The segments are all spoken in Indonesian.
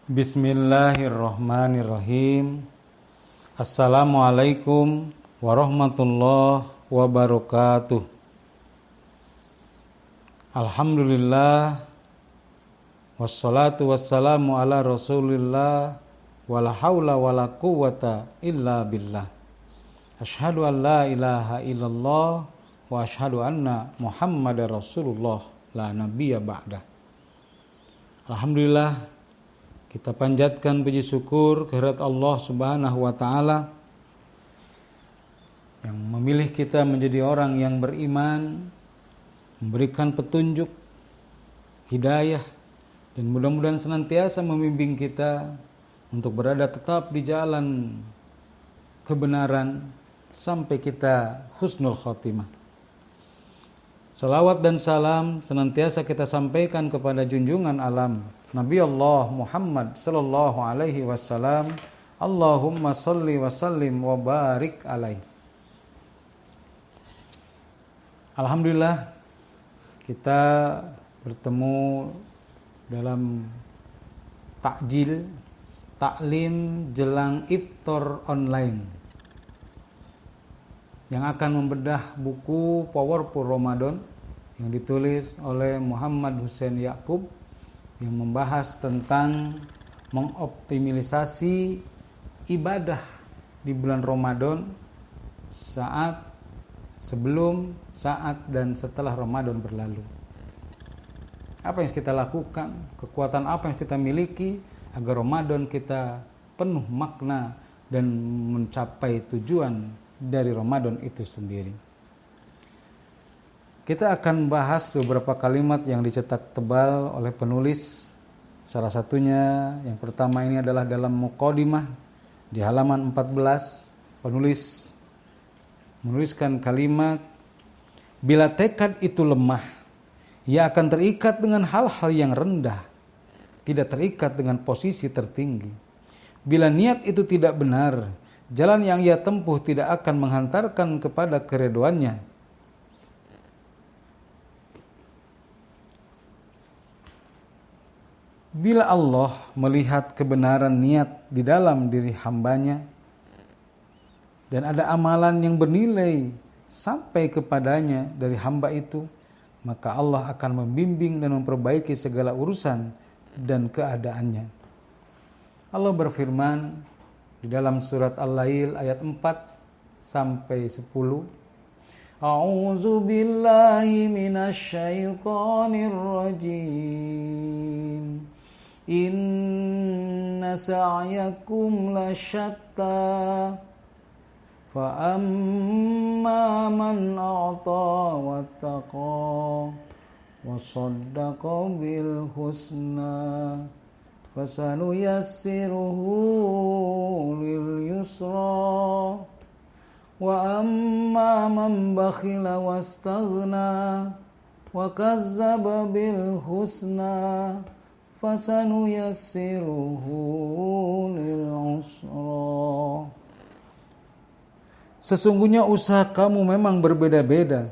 Bismillahirrahmanirrahim. Assalamualaikum warahmatullahi wabarakatuh. Alhamdulillah, wassalatu wassalamu ala rasulillah, wala hawla wala quwwata illa billah. Asyhadu an la ilaha illallah wa asyhadu anna Muhammadar Rasulullah la nabiyya ba'dah. Alhamdulillah, kita panjatkan puji syukur kehadirat Allah Subhanahu wa taala yang memilih kita menjadi orang yang beriman, memberikan petunjuk, hidayah, dan mudah-mudahan senantiasa membimbing kita untuk berada tetap di jalan kebenaran sampai kita husnul khotimah. Salawat dan salam senantiasa kita sampaikan kepada junjungan alam Nabi Allah Muhammad sallallahu alaihi wasallam. Allahumma salli wa sallim wa barik alaihi. Alhamdulillah, kita bertemu dalam taklim jelang iftar online yang akan membedah buku Powerful Ramadan yang ditulis oleh Muhammad Hussein Yaqub yang membahas tentang mengoptimalisasi ibadah di bulan Ramadan saat, sebelum, saat, dan setelah Ramadan berlalu. Apa yang kita lakukan, kekuatan apa yang kita miliki agar Ramadan kita penuh makna dan mencapai tujuan dari Ramadan itu sendiri. Kita akan bahas beberapa kalimat yang dicetak tebal oleh penulis. Salah satunya, yang pertama ini adalah dalam muqaddimah di halaman 14. Penulis menuliskan kalimat, bila tekad itu lemah, ia akan terikat dengan hal-hal yang rendah, tidak terikat dengan posisi tertinggi. Bila niat itu tidak benar, jalan yang ia tempuh tidak akan menghantarkan kepada keridhoannya. Bila Allah melihat kebenaran niat di dalam diri hambanya dan ada amalan yang bernilai sampai kepadanya dari hamba itu, maka Allah akan membimbing dan memperbaiki segala urusan dan keadaannya. Allah berfirman di dalam surat Al-Lail ayat 4 sampai 10. A'udzu billahi minasyaitonir rajim. Inna sa'yakum lasyatta. Fa amma man a'ta wattaqa wa saddaqa bil husna fasanuyassiruhu lil yusra wa amma man bakhila wastaghna wa kazzaba bil husna fasanuyassiruhu lil usra. Sesungguhnya usaha kamu memang berbeda-beda.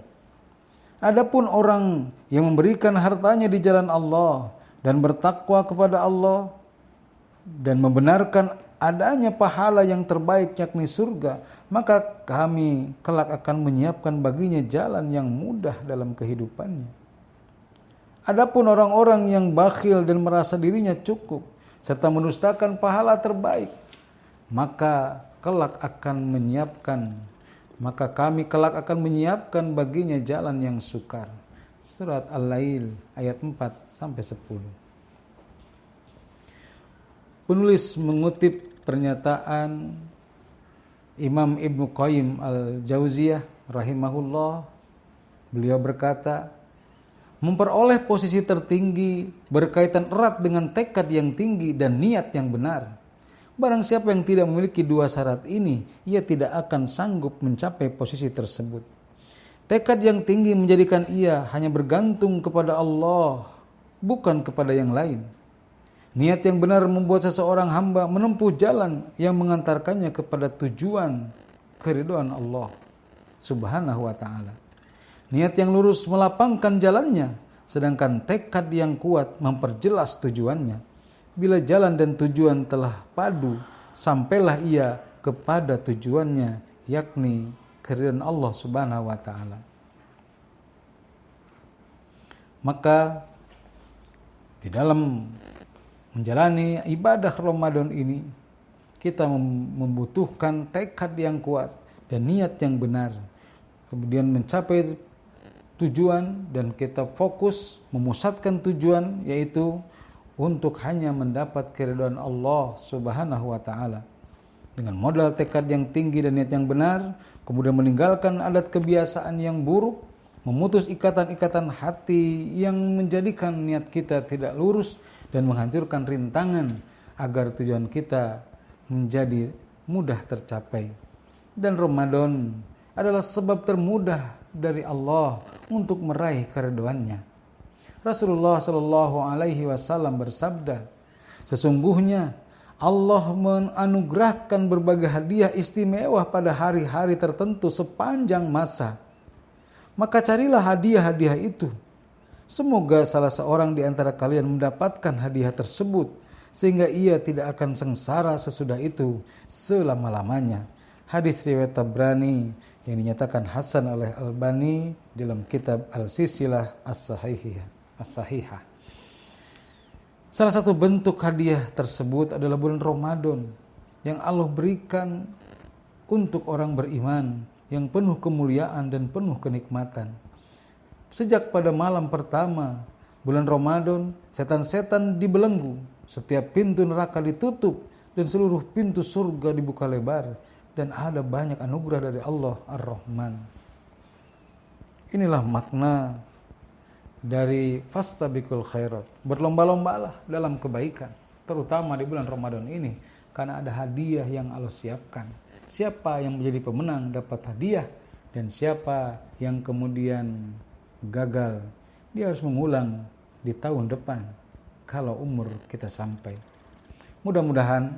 Adapun orang yang memberikan hartanya di jalan Allah dan bertakwa kepada Allah dan membenarkan adanya pahala yang terbaik yakni surga, maka kami kelak akan menyiapkan baginya jalan yang mudah dalam kehidupannya. Adapun orang-orang yang bakhil dan merasa dirinya cukup serta mendustakan pahala terbaik, maka kami kelak akan menyiapkan baginya jalan yang sukar. Surat Al-Lail ayat 4 sampai 10. Penulis mengutip pernyataan Imam Ibnu Qayyim Al-Jauziyah rahimahullah. Beliau berkata, memperoleh posisi tertinggi berkaitan erat dengan tekad yang tinggi dan niat yang benar. Barang siapa yang tidak memiliki dua syarat ini, ia tidak akan sanggup mencapai posisi tersebut. Tekad yang tinggi menjadikan ia hanya bergantung kepada Allah, bukan kepada yang lain. Niat yang benar membuat seseorang hamba menempuh jalan yang mengantarkannya kepada tujuan keridhaan Allah Subhanahu wa ta'ala. Niat yang lurus melapangkan jalannya, sedangkan tekad yang kuat memperjelas tujuannya. bila jalan dan tujuan telah padu, sampailah ia kepada tujuannya, yakni keridhaan Allah Subhanahu wa taala. Maka di dalam menjalani ibadah Ramadan ini, kita membutuhkan tekad yang kuat dan niat yang benar. Kemudian mencapai tujuan dan kita fokus memusatkan tujuan, yaitu untuk hanya mendapat keridhaan Allah Subhanahu wa taala. Dengan modal tekad yang tinggi dan niat yang benar, kemudian meninggalkan adat kebiasaan yang buruk, memutus ikatan-ikatan hati yang menjadikan niat kita tidak lurus dan menghancurkan rintangan agar tujuan kita menjadi mudah tercapai. Dan Ramadan adalah sebab termudah dari Allah untuk meraih keridhaannya. Rasulullah Shallallahu Alaihi Wasallam bersabda, sesungguhnya Allah menganugerahkan berbagai hadiah istimewa pada hari-hari tertentu sepanjang masa. Maka carilah hadiah-hadiah itu. Semoga salah seorang di antara kalian mendapatkan hadiah tersebut, sehingga ia tidak akan sengsara sesudah itu selama-lamanya. Hadis riwayat Tabrani yang dinyatakan hasan oleh Albani dalam kitab Al-Silsilah As-Sahihah. Salah satu bentuk hadiah tersebut adalah bulan Ramadan yang Allah berikan untuk orang beriman, yang penuh kemuliaan dan penuh kenikmatan. Sejak pada malam pertama bulan Ramadan, setan-setan dibelenggu, setiap pintu neraka ditutup, dan seluruh pintu surga dibuka lebar, dan ada banyak anugerah dari Allah Ar-Rahman. Inilah makna dari fastabiqul khairat, berlomba-lombalah dalam kebaikan, terutama di bulan Ramadan ini, karena ada hadiah yang Allah siapkan. Siapa yang menjadi pemenang dapat hadiah, dan siapa yang kemudian gagal, dia harus mengulang di tahun depan kalau umur kita sampai. Mudah-mudahan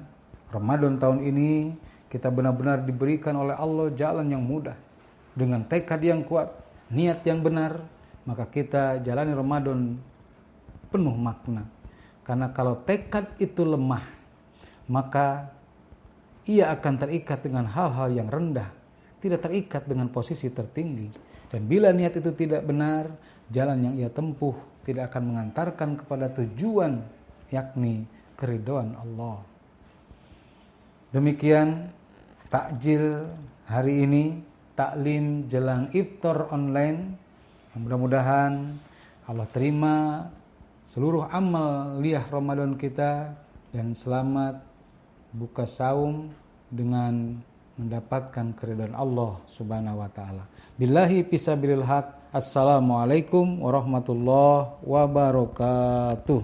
Ramadan tahun ini kita benar-benar diberikan oleh Allah jalan yang mudah, dengan tekad yang kuat, niat yang benar, maka kita jalani Ramadan penuh makna. Karena kalau tekad itu lemah, maka ia akan terikat dengan hal-hal yang rendah, tidak terikat dengan posisi tertinggi. Dan bila niat itu tidak benar, jalan yang ia tempuh tidak akan mengantarkan kepada tujuan, yakni keridhaan Allah. Demikian takjil hari ini, taklim jelang iftar online. Mudah-mudahan Allah terima seluruh amal liyah Ramadan kita dan selamat buka saum dengan mendapatkan keridhaan Allah Subhanahu wa taala. Billahi fisabilil haq. Assalamualaikum warahmatullahi wabarakatuh.